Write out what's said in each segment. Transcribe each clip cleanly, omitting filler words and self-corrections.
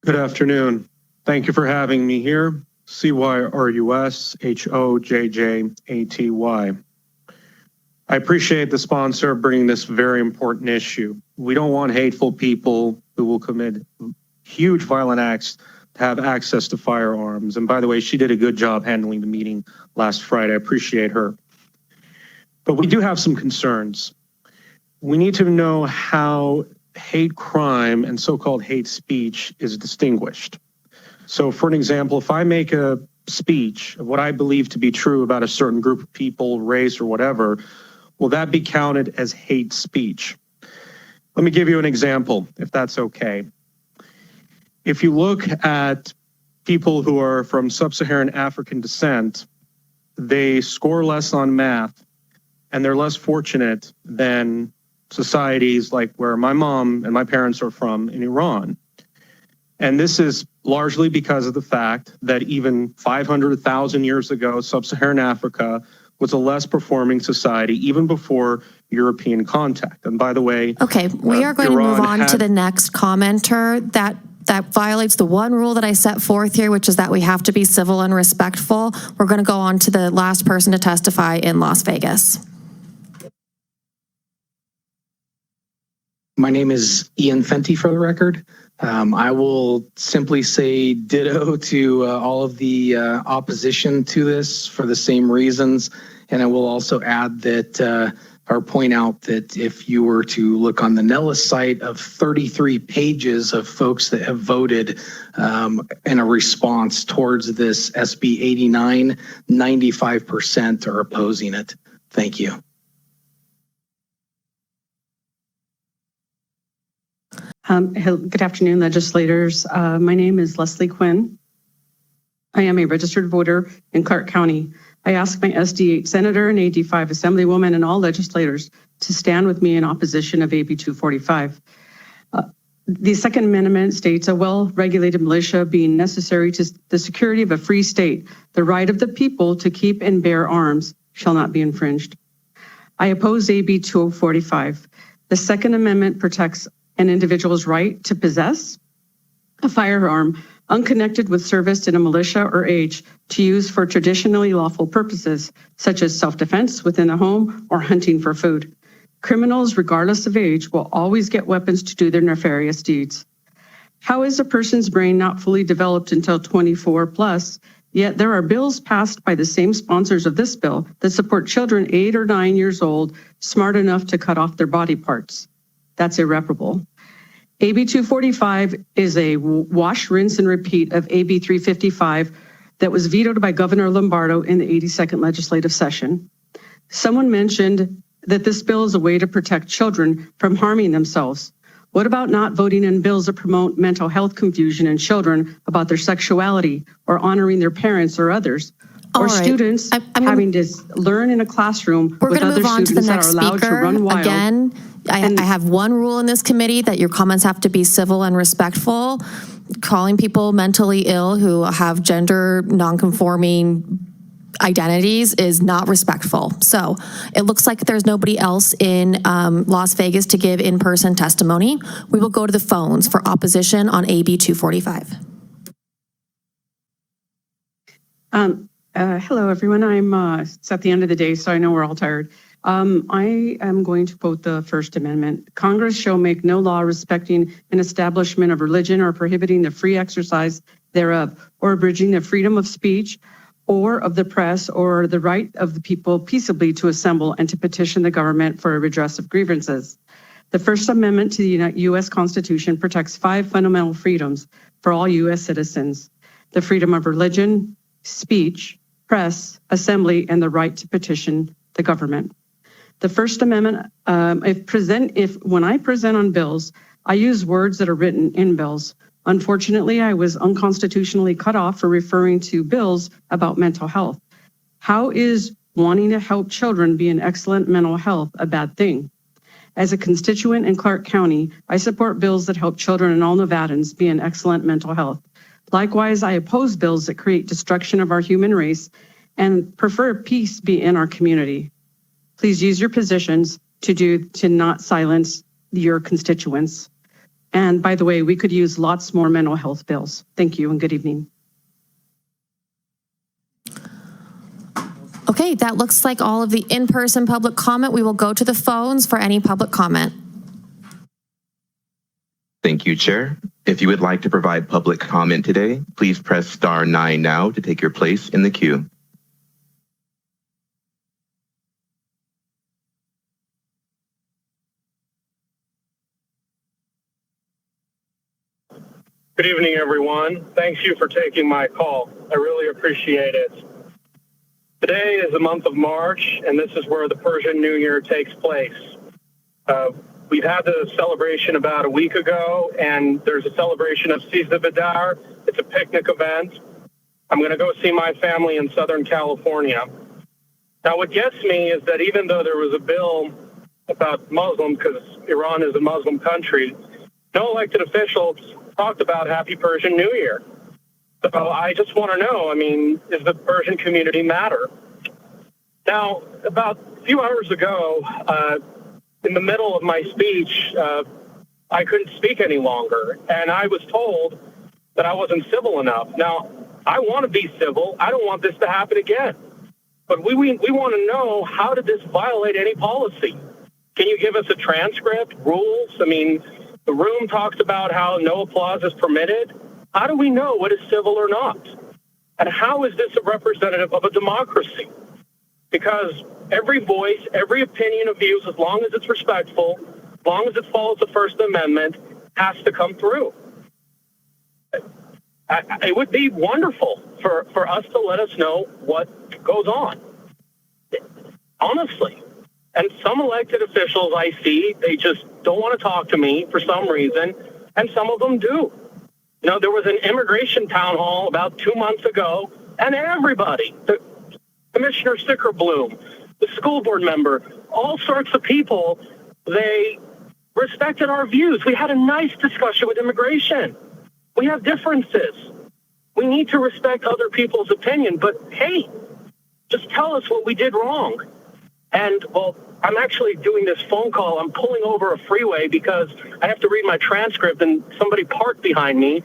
Good afternoon. Thank you for having me here. CyrusHojjaty. I appreciate the sponsor bringing this very important issue. We don't want hateful people who will commit huge violent acts to have access to firearms. And by the way, she did a good job handling the meeting last Friday. I appreciate her. But we do have some concerns. We need to know how hate crime and so-called hate speech is distinguished. So for an example, if I make a speech of what I believe to be true about a certain group of people, race, or whatever, will that be counted as hate speech? Let me give you an example, if that's okay. If you look at people who are from Sub-Saharan African descent, they score less on math and they're less fortunate than societies like where my mom and my parents are from in Iran. And this is largely because of the fact that even 500,000 years ago, Sub-Saharan Africa was a less performing society even before European contact. And by the way, okay, we are going to move on to the next commenter. That violates the one rule that I set forth here, which is that we have to be civil and respectful. We're going to go on to the last person to testify in Las Vegas. My name is Ian Fenty, for the record. I will simply say ditto to all of the opposition to this for the same reasons. And I will also add that, or point out that if you were to look on the Nellis site of 33 pages of folks that have voted in a response towards this SB 89, 95% are opposing it. Thank you. Good afternoon, legislators. My name is Leslie Quinn. I am a registered voter in Clark County. I ask my SD8 Senator and AD5 Assemblywoman and all legislators to stand with me in opposition of AB 245. The Second Amendment states a well-regulated militia being necessary to the security of a free state. The right of the people to keep and bear arms shall not be infringed. I oppose AB 245. The Second Amendment protects an individual's right to possess a firearm unconnected with service in a militia or age to use for traditionally lawful purposes, such as self-defense within the home or hunting for food. Criminals, regardless of age, will always get weapons to do their nefarious deeds. How is a person's brain not fully developed until 24 plus, yet there are bills passed by the same sponsors of this bill that support children 8 or 9 years old smart enough to cut off their body parts? That's irreparable. AB 245 is a wash, rinse, and repeat of AB 355 that was vetoed by Governor Lombardo in the 82nd legislative session. Someone mentioned that this bill is a way to protect children from harming themselves. What about not voting in bills that promote mental health confusion in children about their sexuality or honoring their parents or others? Or students having to learn in a classroom with other students that are allowed to run wild. Again, I have one rule in this committee that your comments have to be civil and respectful. Calling people mentally ill who have gender nonconforming identities is not respectful. So it looks like there's nobody else in Las Vegas to give in-person testimony. We will go to the phones for opposition on AB 245. Hello, everyone. It's at the end of the day, so I know we're all tired. I am going to quote the First Amendment. Congress shall make no law respecting an establishment of religion or prohibiting the free exercise thereof, or abridging the freedom of speech or of the press or the right of the people peaceably to assemble and to petition the government for a redress of grievances. The First Amendment to the U.S. Constitution protects 5 fundamental freedoms for all U.S. citizens: the freedom of religion, speech, press, assembly, and the right to petition the government. The First Amendment, when I present on bills, I use words that are written in bills. Unfortunately, I was unconstitutionally cut off for referring to bills about mental health. How is wanting to help children be an excellent mental health a bad thing? As a constituent in Clark County, I support bills that help children and all Nevadans be in excellent mental health. Likewise, I oppose bills that create destruction of our human race and prefer peace be in our community. Please use your positions to not silence your constituents. And by the way, we could use lots more mental health bills. Thank you and good evening. Okay, that looks like all of the in-person public comment. We will go to the phones for any public comment. Thank you, Chair. If you would like to provide public comment today, please press star 9 now to take your place in the queue. Good evening, everyone. Thank you for taking my call. I really appreciate it. Today is the month of March, and this is where the Persian New Year takes place. We've had the celebration about a week ago, and there's a celebration of Silva. It's a picnic event. I'm going to go see my family in Southern California. Now, what gets me is that even though there was a bill about Muslim, because Iran is a Muslim country, no elected officials talked about Happy Persian New Year. So I just want to know, I mean, does the Persian community matter? Now, about a few hours ago, in the middle of my speech, I couldn't speak any longer, and I was told that I wasn't civil enough. Now, I want to be civil. I don't want this to happen again. But we want to know, how did this violate any policy? Can you give us a transcript, rules? I mean, the room talks about how no applause is permitted. How do we know what is civil or not? And how is this a representative of a democracy? Because every voice, every opinion of views, as long as it's respectful, as long as it follows the First Amendment, has to come through. It would be wonderful for us to let us know what goes on. Honestly. And some elected officials I see, they just don't want to talk to me for some reason, and some of them do. You know, there was an immigration town hall about 2 months ago, and everybody, the Commissioner Sickerbloom, the school board member, all sorts of people, they respected our views. We had a nice discussion with immigration. We have differences. We need to respect other people's opinion, but hey, just tell us what we did wrong. And, well, I'm actually doing this phone call. I'm pulling over a freeway because I have to read my transcript and somebody parked behind me.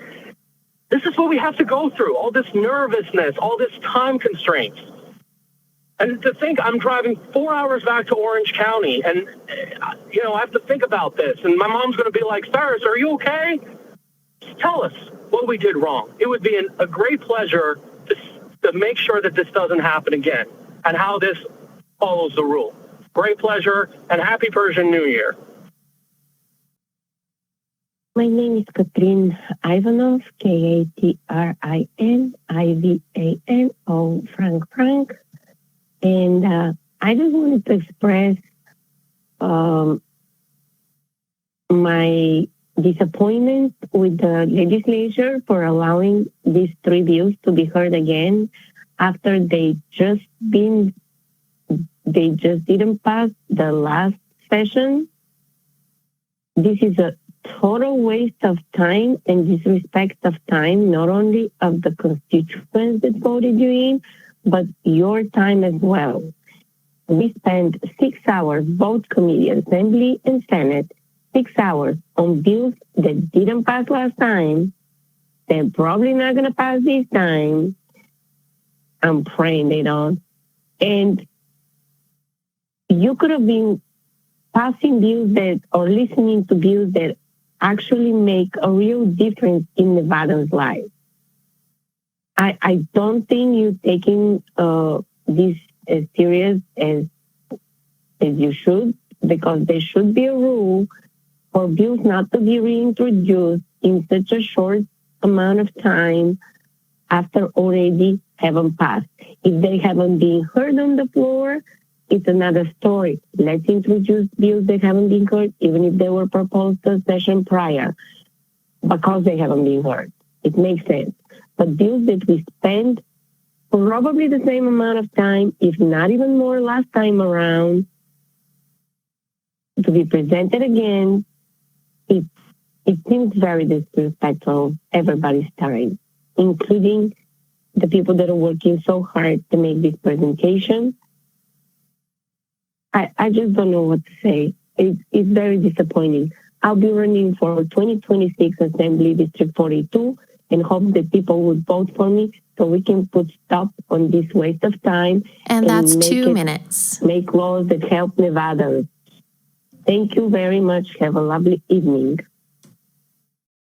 This is what we have to go through, all this nervousness, all this time constraints. And to think I'm driving 4 hours back to Orange County and, you know, I have to think about this. And my mom's going to be like, Cyrus, are you okay? Just tell us what we did wrong. It would be a great pleasure to make sure that this doesn't happen again and how this follows the rule. Great pleasure and Happy Persian New Year. My name is Katrin Ivanov, Katrin Frank. And I just wanted to express my disappointment with the legislature for allowing these 3 bills to be heard again after they just didn't pass the last session. This is a total waste of time and disrespect of time, not only of the constituents that voted you in, but your time as well. We spent 6 hours, both committee, Assembly and Senate, 6 hours on bills that didn't pass last time. They're probably not going to pass this time. I'm praying they don't. And you could have been passing bills that, or listening to bills that actually make a real difference in Nevada's life. I don't think you're taking this as serious as you should, because there should be a rule for bills not to be reintroduced in such a short amount of time after already haven't passed. If they haven't been heard on the floor, it's another story. Let's introduce bills that haven't been heard, even if they were proposed a session prior, because they haven't been heard. It makes sense. But bills that we spent probably the same amount of time, if not even more last time around, to be presented again, it seems very disrespectful of everybody's time, including the people that are working so hard to make this presentation. I just don't know what to say. It's very disappointing. I'll be running for 2026 Assembly District 42 and hope that people would vote for me so we can put stop on this waste of time. And that's 2 minutes. Make laws that help Nevada. Thank you very much. Have a lovely evening.